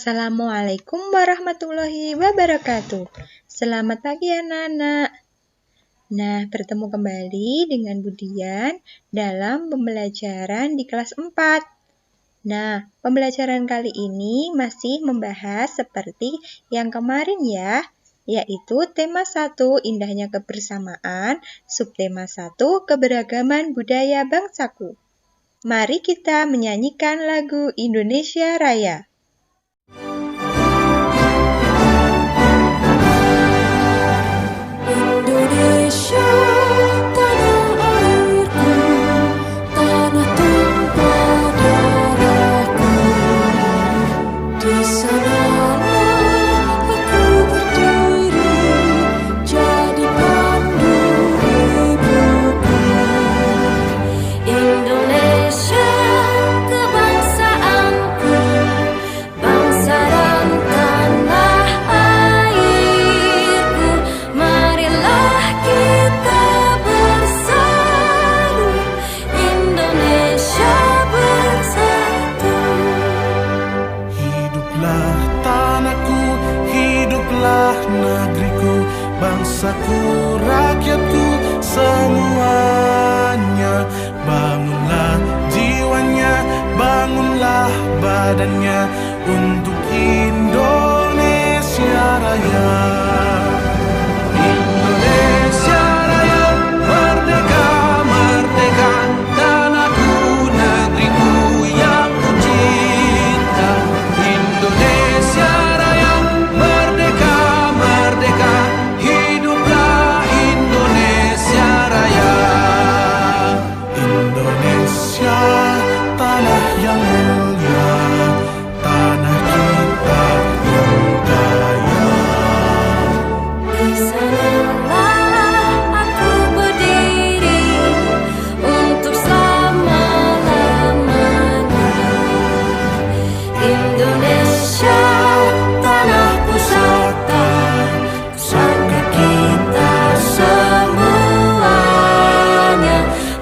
Assalamualaikum warahmatullahi wabarakatuh. Selamat pagi anak-anak. Nah, bertemu kembali dengan Budian dalam pembelajaran di kelas 4. Nah, pembelajaran kali ini masih membahas seperti yang kemarin ya, yaitu tema 1, indahnya kebersamaan, subtema 1, keberagaman budaya bangsaku. Mari kita menyanyikan lagu Indonesia Raya. Indonesia, tanah airku, tanah tumpah darahku. Di sanalah aku berdiri, jadi pandu ibuku. Indonesia, kebangsaanku, bangsa dan tanah airku. Marilah kita bersatu, Indonesia bersatu. Hiduplah tanahku, hiduplah negeriku, bangsaku, rakyatku, semuanya. Bangunlah jiwanya, bangunlah badannya untuk Indonesia Raya. Indonesia Raya, merdeka, merdeka, tanahku, negeriku yang ku cinta. Indonesia Raya, merdeka, merdeka, hiduplah Indonesia Raya. Indonesia, tanah yang mulia, tanah kita yang kaya. Di sanalah aku berdiri untuk selama-lamanya. Indonesia, tanah pusaka, pusaka kita semuanya.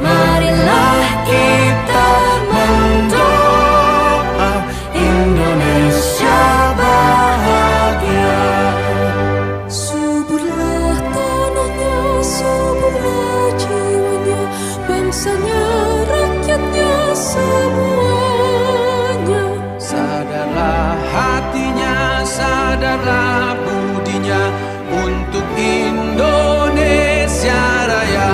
Marilah kita mendoa Indonesia bahagia. Suburlah tanahnya, suburlah jiwanya, bangsanya, rakyatnya, semuanya. Sadarlah hatinya, sadarlah budinya untuk Indonesia Raya.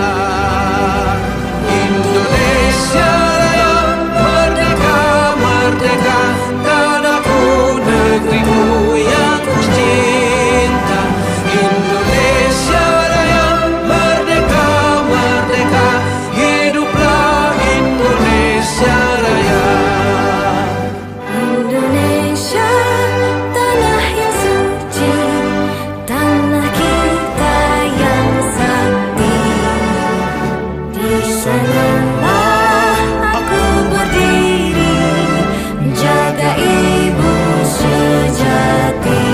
Indonesia Raya, merdeka, merdeka, tanahku, negeriku yang ku cinta. Indonesia Raya, merdeka, merdeka, hiduplah Indonesia Raya. Indonesia, tanah yang suci, tanah kita yang sakti. Di sanalah aku berdiri, menjaga ibu sejati.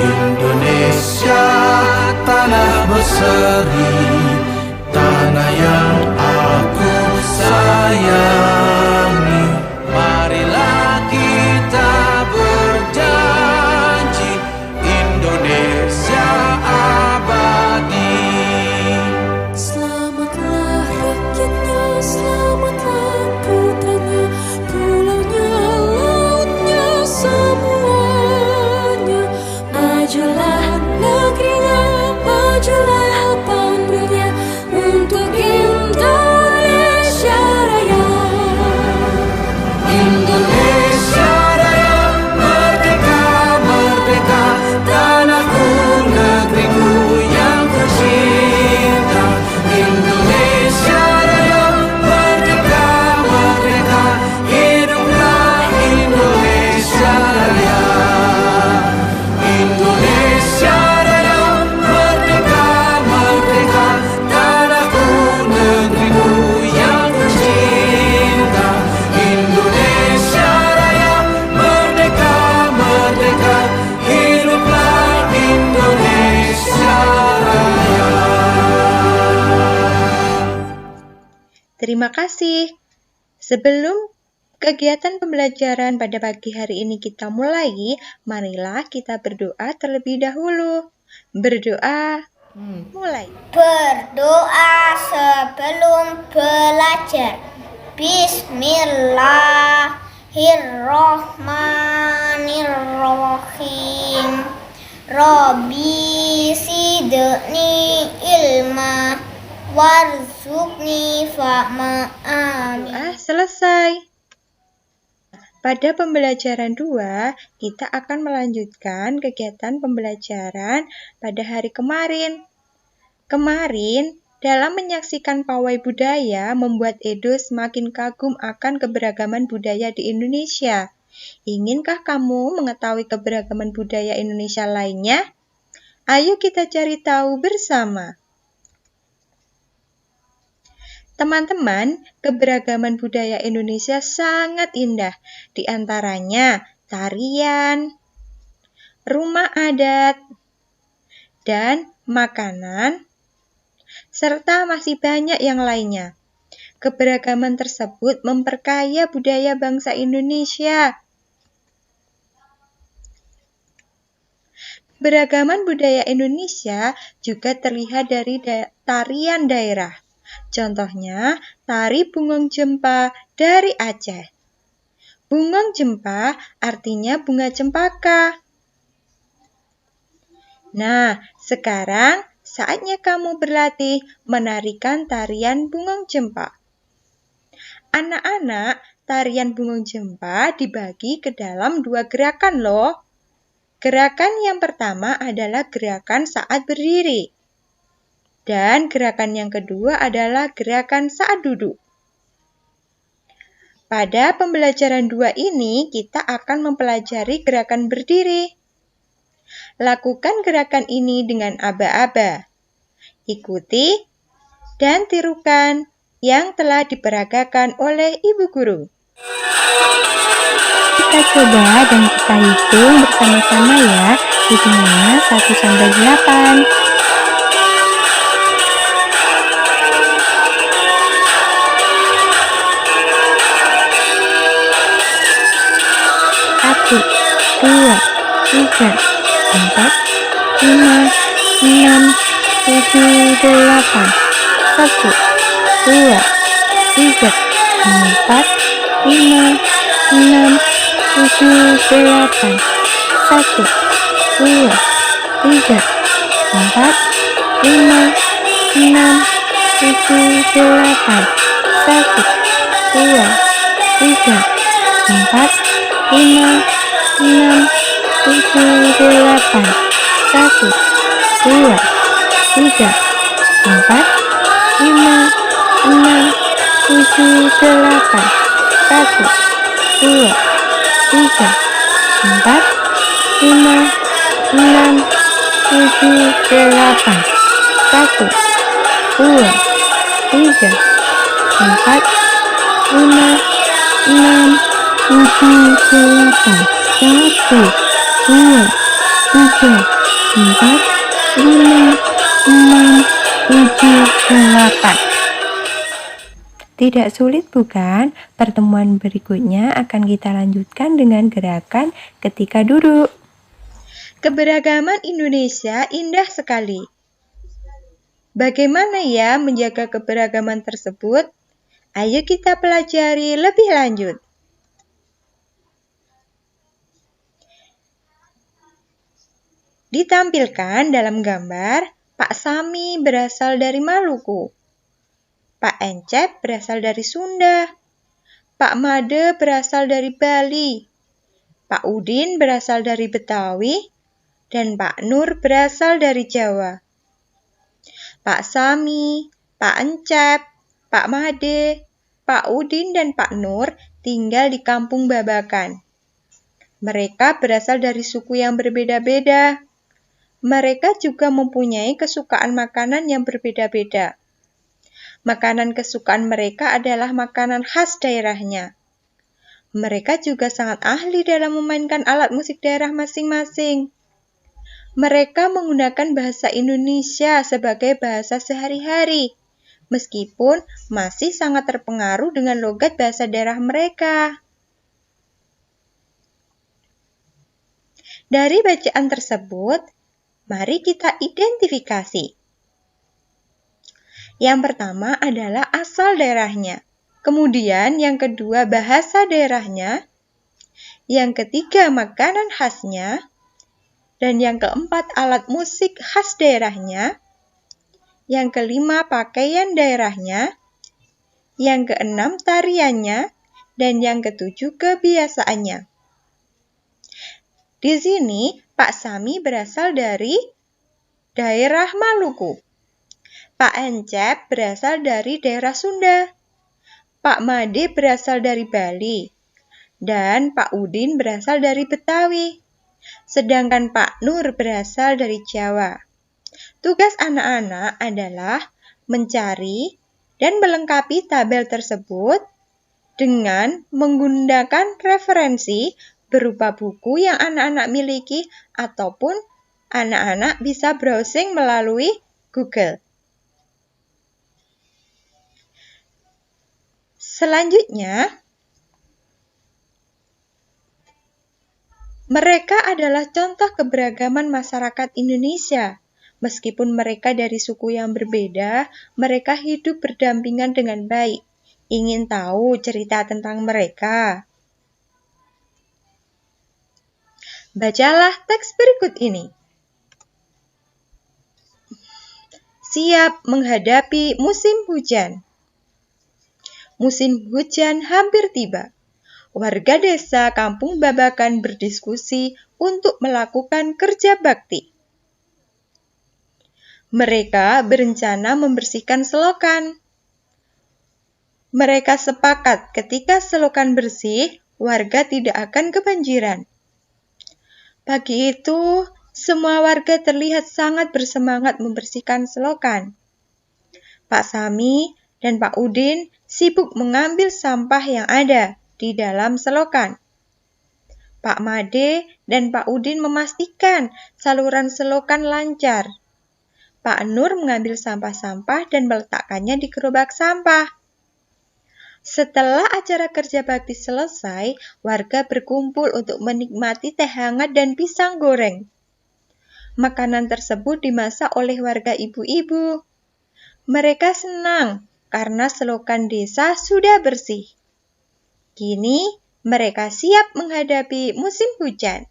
Indonesia, tanah berseri, tanah yang aku sayangi. Marilah kita berjanji, Indonesia abadi. Selamatlah rakyatnya, selamatlah putranya, pulaunya, lautnya, semuanya. Majulah negerinya, majulah pandunya untuk Indonesia Raya. Indonesia Raya, merdeka, merdeka, tanahku, negeriku yang ku cinta. Indonesia Raya, merdeka, merdeka, hiduplah Indonesia Raya. Indonesia Raya, merdeka, merdeka, tanahku, negeriku yang ku cinta. Indonesia Raya, merdeka, merdeka, hiduplah Indonesia Raya. Terima kasih. Sebelum Kegiatan pembelajaran pada pagi hari ini kita mulai. Marilah kita berdoa terlebih dahulu. Berdoa, mulai. Berdoa sebelum belajar. Bismillahirrohmanirrohim. Rabbi zidni ilma warzuqni fahma. Amin. Doa selesai. Pada pembelajaran 2, kita akan melanjutkan kegiatan pembelajaran pada hari kemarin. Kemarin, dalam menyaksikan pawai budaya membuat Edo semakin kagum akan keberagaman budaya di Indonesia. Inginkah kamu mengetahui keberagaman budaya Indonesia lainnya? Ayo kita cari tahu bersama. Teman-teman, keberagaman budaya Indonesia sangat indah. Di antaranya tarian, rumah adat, dan makanan, serta masih banyak yang lainnya. Keberagaman tersebut memperkaya budaya bangsa Indonesia. Keberagaman budaya Indonesia juga terlihat dari tarian daerah. Contohnya, tari Bungong Jempa dari Aceh. Bungong Jempa artinya bunga cempaka. Nah, sekarang saatnya kamu berlatih menarikan tarian Bungong Jempa. Anak-anak, tarian Bungong Jempa dibagi ke dalam 2 gerakan loh. Gerakan yang pertama adalah gerakan saat berdiri. Dan gerakan yang kedua adalah gerakan saat duduk. Pada pembelajaran 2 ini, kita akan mempelajari gerakan berdiri. Lakukan gerakan ini dengan aba-aba. Ikuti dan tirukan yang telah diperagakan oleh Ibu Guru. Kita coba dan kita hitung bersama-sama ya, hitungannya 1 sampai 8. 1, 2, 3, 4, 5, 6, 7, 8. 1, 2, 3, 4, 5, 6, 7, 8. 1, 2, 3, 4, 5, 6, 7, 8. 1, 2, 3, 4, 5, 6, 7, 8. 1, 2, 3, 4, 5, 6, 7, 8. 1, 2, 3, 4, 5, 6, 7, 8. 1, 2, 3, 4, 5, 6, 7, 8. 1, 2, 3, 4, 5, 6, 7, 8. Tidak sulit bukan? Pertemuan berikutnya akan kita lanjutkan dengan gerakan ketika duduk. Keberagaman Indonesia indah sekali. Bagaimana ya menjaga keberagaman tersebut? Ayo kita pelajari lebih lanjut. Ditampilkan dalam gambar, Pak Sami berasal dari Maluku. Pak Encep berasal dari Sunda. Pak Made berasal dari Bali. Pak Udin berasal dari Betawi. Dan Pak Nur berasal dari Jawa. Pak Sami, Pak Encep, Pak Made, Pak Udin, dan Pak Nur tinggal di Kampung Babakan. Mereka berasal dari suku yang berbeda-beda. Mereka juga mempunyai kesukaan makanan yang berbeda-beda. Makanan kesukaan mereka adalah makanan khas daerahnya. Mereka juga sangat ahli dalam memainkan alat musik daerah masing-masing. Mereka menggunakan bahasa Indonesia sebagai bahasa sehari-hari, meskipun masih sangat terpengaruh dengan logat bahasa daerah mereka. Dari bacaan tersebut, mari kita identifikasi. Yang pertama adalah asal daerahnya. Kemudian yang kedua bahasa daerahnya. Yang ketiga makanan khasnya. Dan yang keempat alat musik khas daerahnya. Yang kelima pakaian daerahnya. Yang keenam tariannya. Dan yang ketujuh kebiasaannya. Di sini, Pak Sami berasal dari daerah Maluku. Pak Encep berasal dari daerah Sunda. Pak Made berasal dari Bali. Dan Pak Udin berasal dari Betawi. Sedangkan Pak Nur berasal dari Jawa. Tugas anak-anak adalah mencari dan melengkapi tabel tersebut dengan menggunakan referensi berupa buku yang anak-anak miliki ataupun anak-anak bisa browsing melalui Google. Selanjutnya, mereka adalah contoh keberagaman masyarakat Indonesia. Meskipun mereka dari suku yang berbeda, mereka hidup berdampingan dengan baik. Ingin tahu cerita tentang mereka? Bacalah teks berikut ini. Siap menghadapi musim hujan. Musim hujan hampir tiba. Warga desa Kampung Babakan berdiskusi untuk melakukan kerja bakti. Mereka berencana membersihkan selokan. Mereka sepakat ketika selokan bersih, warga tidak akan kebanjiran. Pagi itu, semua warga terlihat sangat bersemangat membersihkan selokan. Pak Sami dan Pak Udin sibuk mengambil sampah yang ada di dalam selokan. Pak Made dan Pak Udin memastikan saluran selokan lancar. Pak Nur mengambil sampah-sampah dan meletakkannya di gerobak sampah. Setelah acara kerja bakti selesai, warga berkumpul untuk menikmati teh hangat dan pisang goreng. Makanan tersebut dimasak oleh warga ibu-ibu. Mereka senang karena selokan desa sudah bersih. Kini mereka siap menghadapi musim hujan.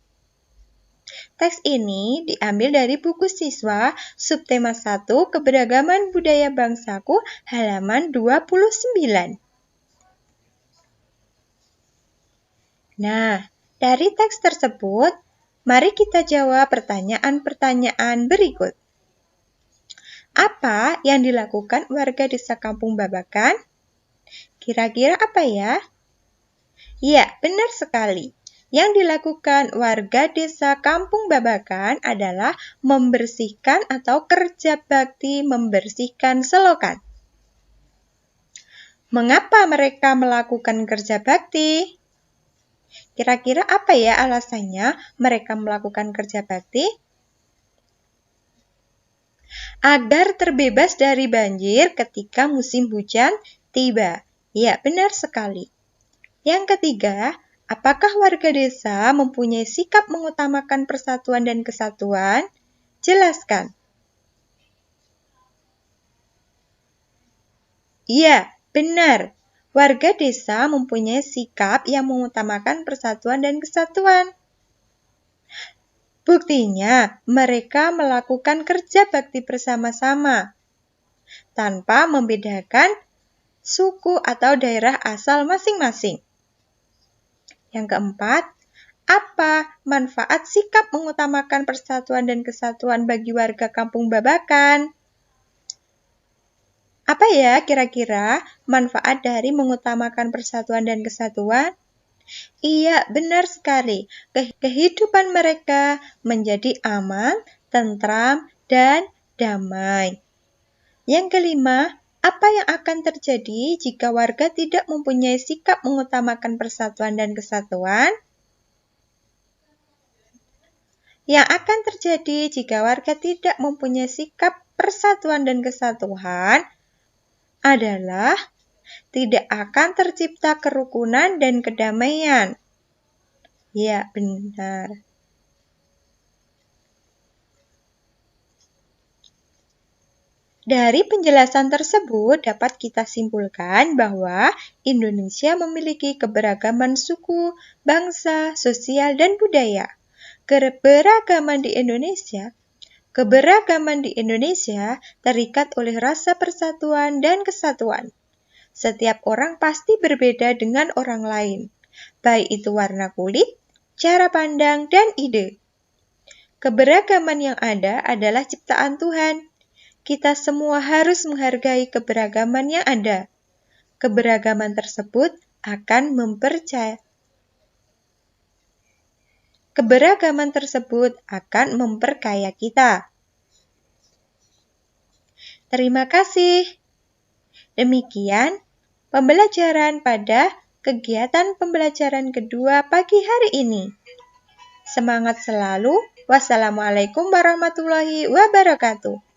Teks ini diambil dari buku siswa subtema 1 Keberagaman Budaya Bangsaku halaman 29. Nah, dari teks tersebut, mari kita jawab pertanyaan-pertanyaan berikut. Apa yang dilakukan warga desa Kampung Babakan? Kira-kira apa ya? Ya, benar sekali. Yang dilakukan warga desa Kampung Babakan adalah membersihkan atau kerja bakti membersihkan selokan. Mengapa mereka melakukan kerja bakti? Kira-kira apa ya alasannya mereka melakukan kerja bakti? Agar terbebas dari banjir ketika musim hujan tiba. Ya, benar sekali. Yang ketiga, apakah warga desa mempunyai sikap mengutamakan persatuan dan kesatuan? Jelaskan. Iya, benar. Warga desa mempunyai sikap yang mengutamakan persatuan dan kesatuan. Buktinya, mereka melakukan kerja bakti bersama-sama, tanpa membedakan suku atau daerah asal masing-masing. Yang keempat, apa manfaat sikap mengutamakan persatuan dan kesatuan bagi warga Kampung Babakan? Apa ya kira-kira manfaat dari mengutamakan persatuan dan kesatuan? Iya, benar sekali. Kehidupan mereka menjadi aman, tentram, dan damai. Yang kelima, apa yang akan terjadi jika warga tidak mempunyai sikap mengutamakan persatuan dan kesatuan? Yang akan terjadi jika warga tidak mempunyai sikap persatuan dan kesatuan adalah tidak akan tercipta kerukunan dan kedamaian. Ya, benar. Dari penjelasan tersebut dapat kita simpulkan bahwa Indonesia memiliki keberagaman suku, bangsa, sosial, dan budaya. Keberagaman di Indonesia terikat oleh rasa persatuan dan kesatuan. Setiap orang pasti berbeda dengan orang lain, baik itu warna kulit, cara pandang, dan ide. Keberagaman yang ada adalah ciptaan Tuhan. Kita semua harus menghargai keberagaman yang ada. Keberagaman tersebut akan memperkaya kita. Terima kasih. Demikian pembelajaran pada kegiatan pembelajaran kedua pagi hari ini. Semangat selalu. Wassalamualaikum warahmatullahi wabarakatuh.